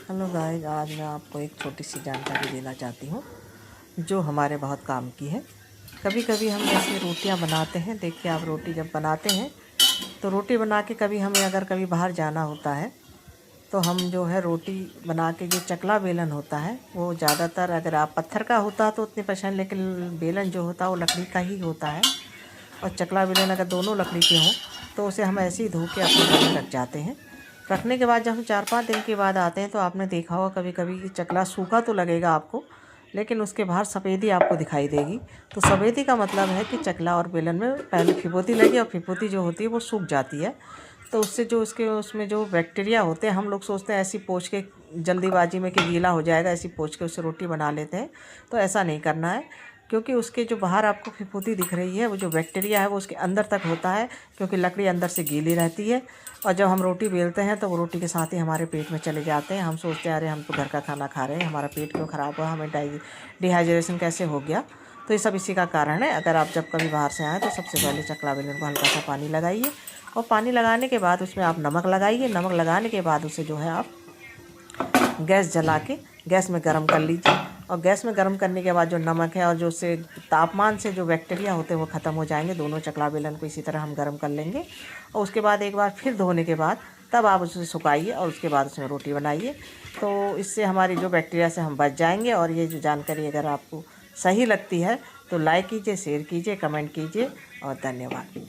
Hello guys, आज मैं आपको एक छोटी सी जानकारी देना चाहती हूँ जो हमारे बहुत काम की है। कभी कभी हम जैसे रोटियाँ बनाते हैं, देखिए आप रोटी जब बनाते हैं तो रोटी बना के कभी हमें अगर कभी बाहर जाना होता है तो हम जो है रोटी बना के जो चकला बेलन होता है वो ज़्यादातर, अगर आप पत्थर का होता तो उतनी पसंद, लेकिन बेलन जो होता है वो लकड़ी का ही होता है। और चकला बेलन अगर दोनों लकड़ी के हों तो उसे हम ऐसे ही धो के अपने घर में रख जाते हैं। रखने के बाद जब हम 4-5 दिन के बाद आते हैं तो आपने देखा होगा कभी कभी कि चकला सूखा तो लगेगा आपको, लेकिन उसके बाहर सफ़ेदी आपको दिखाई देगी। तो सफ़ेदी का मतलब है कि चकला और बेलन में पहले फिफोती लगी और फिफोती जो होती है वो सूख जाती है। तो उससे जो उसके उसमें जो बैक्टीरिया होते हैं, हम लोग सोचते हैं ऐसी पोंछ के जल्दीबाजी में कि गीला हो जाएगा, ऐसी पोंछ के उससे रोटी बना लेते हैं। तो ऐसा नहीं करना है, क्योंकि उसके जो बाहर आपको फिफूती दिख रही है वो जो बैक्टीरिया है वो उसके अंदर तक होता है, क्योंकि लकड़ी अंदर से गीली रहती है। और जब हम रोटी बेलते हैं तो वो रोटी के साथ ही हमारे पेट में चले जाते हैं। हम सोचते हैं अरे हम तो घर का खाना खा रहे हैं, हमारा पेट क्यों ख़राब हुआ, हमें डिहाइड्रेशन कैसे हो गया। तो ये सब इसी का कारण है। अगर आप जब कभी बाहर से आएँ तो सबसे पहले चकला बेलन को हल्का सा पानी लगाइए, और पानी लगाने के बाद उसमें आप नमक लगाइए। नमक लगाने के बाद उसे जो है आप गैस जला के गैस में गर्म कर लीजिए। और गैस में गर्म करने के बाद जो नमक है और जो उससे तापमान से जो बैक्टीरिया होते हैं वो ख़त्म हो जाएंगे। दोनों चकला बेलन को इसी तरह हम गर्म कर लेंगे, और उसके बाद एक बार फिर धोने के बाद तब आप उसे सुखाइए और उसके बाद उसमें रोटी बनाइए। तो इससे हमारी जो बैक्टीरिया से हम बच जाएंगे। और ये जो जानकारी अगर आपको सही लगती है तो लाइक कीजिए, शेयर कीजिए, कमेंट कीजिए, और धन्यवाद।